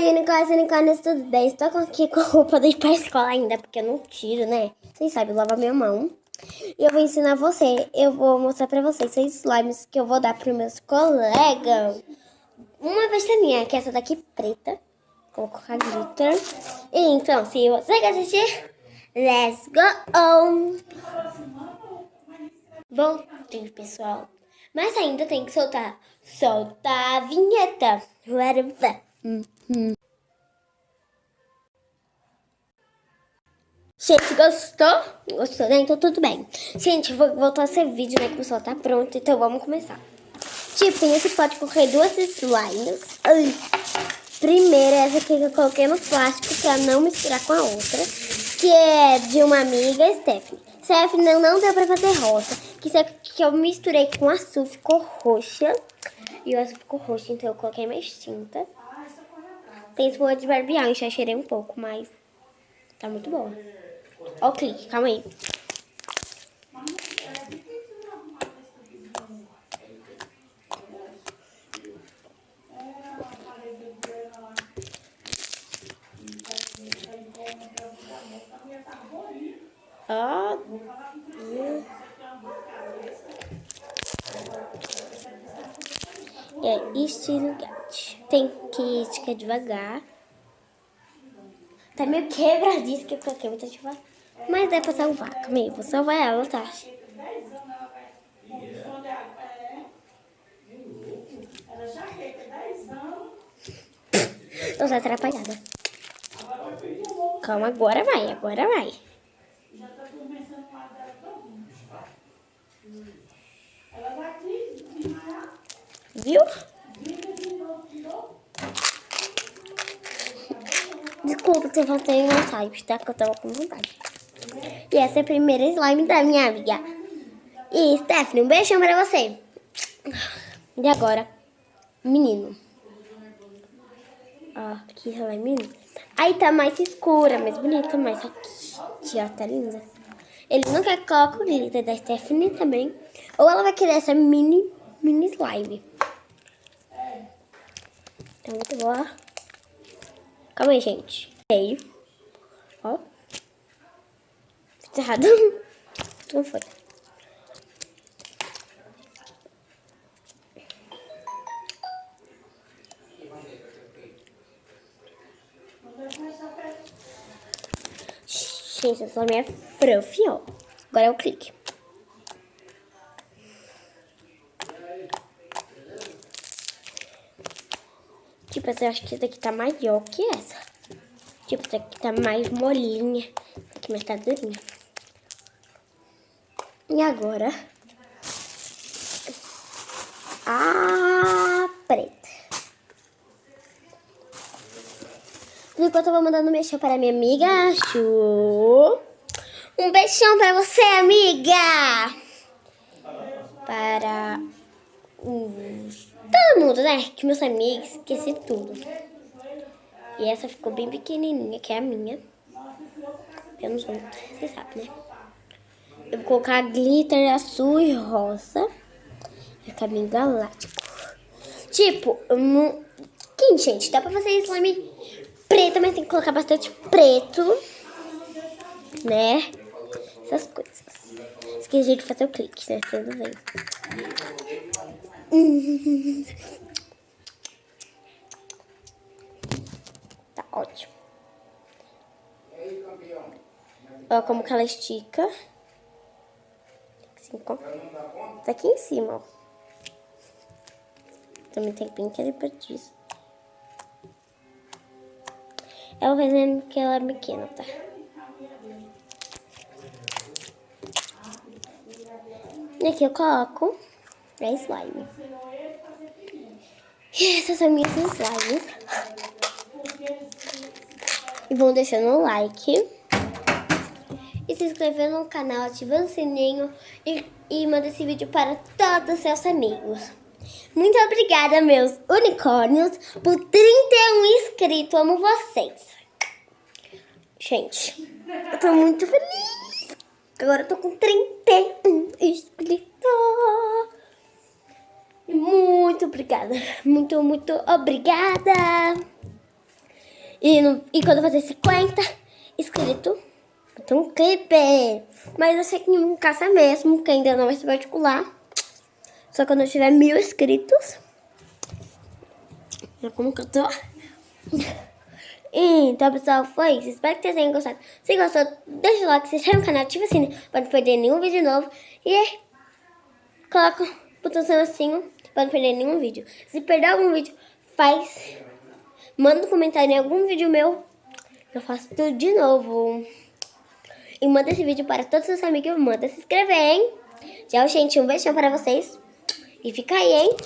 Unicórnios, tudo bem? Estou aqui com a roupa de ir pra escola ainda, porque eu não tiro, né? Vocês sabem, lavar minha mão. E eu vou ensinar eu vou mostrar pra vocês 6 slimes que eu vou dar pros meus colegas. Uma vez a minha, que é essa daqui preta. Vou colocar glitter. Então, se você quer assistir, let's go! Bom, gente, pessoal. Mas ainda tem que soltar a vinheta. Gente, gostou? Gostou, né? Então tudo bem. Gente, eu vou voltar a ser vídeo, né? Que o pessoal tá pronto, então vamos começar. Tipo, você pode colocar 2 slimes. Primeiro, essa aqui que eu coloquei no plástico pra não misturar com a outra. Que é de uma amiga, Stephanie. Stephanie não deu pra fazer rosa. Que isso aqui que eu misturei com azul, ficou roxa. E o azul ficou roxo, então eu coloquei mais tinta. Tem espuma de barbear, eu já cheirei um pouco, mas tá muito boa. Ó o clique, calma aí. Ó. É estilo gato. Tem que esticar devagar. Tá meio quebradiço que eu coloquei muita devagar. Mas dá pra salvar. Calma aí, vou salvar ela, tá? Tô só atrapalhada. Calma, agora vai, agora vai. Viu? Desculpa se eu não tenho vontade, tá? Que eu tava com vontade. E essa é a primeira slime da minha amiga. E, Stephanie, um beijão pra você. E agora, menino. Ó, aqui slime menino. Aí tá mais escura, mais bonita, mas aqui, ó, tá linda. Ele não quer que coloque o glitter da Stephanie também. Ou ela vai querer essa mini slime. Tá muito boa. Calma aí, gente. Meio. Ó. Fiz errado. Como foi? Gente, essa slime é prof, ó. Agora é o clique. Tipo, eu acho que essa daqui tá maior que essa. Tipo, essa aqui tá mais molinha. Essa aqui mais tá durinha. E agora, a preta. Enquanto eu vou mandando um beijão para minha amiga Chu. Um beijão para você, amiga. Para todo mundo, né? Que meus amigos, esqueci tudo. E essa ficou bem pequenininha, que é a minha. Eu não sou, você sabe, né? Eu vou colocar glitter azul e rosa. Vai ficar bem galáctico. Tipo, quente, gente. Dá pra fazer slime preto, mas tem que colocar bastante preto. Né? Essas coisas. Esqueci de fazer o clique, né? Tudo bem. Tá ótimo. Ó, como que ela estica. Tá aqui em cima, ó. Também tem bem aquele disso. Ela vai dizendo que ela é pequena, tá? E aqui eu coloco a slime. E essas são minhas slimes. E vão deixando um like. E se inscrevendo no canal, ativando o sininho. E manda esse vídeo para todos os seus amigos. Muito obrigada, meus unicórnios, por 31 inscritos. Amo vocês. Gente, eu tô muito feliz. Agora eu tô com 31 inscritos. Muito obrigada. Muito obrigada. E quando eu fazer 50 inscritos, eu tenho um clipe. Mas eu sei que não caça mesmo, que ainda não vai ser particular. Só quando eu tiver 1000 inscritos. Olha como que eu tô. Então, pessoal, foi isso. Espero que vocês tenham gostado. Se gostou, deixa o like, se inscreve no canal, ativa o sininho para não perder nenhum vídeo novo. E coloca o botãozinho assim para não perder nenhum vídeo. Se perder algum vídeo, manda um comentário em algum vídeo meu. Eu faço tudo de novo. E manda esse vídeo para todos os seus amigos. Manda se inscrever, hein? Tchau, gente. Um beijão para vocês. E fica aí, hein?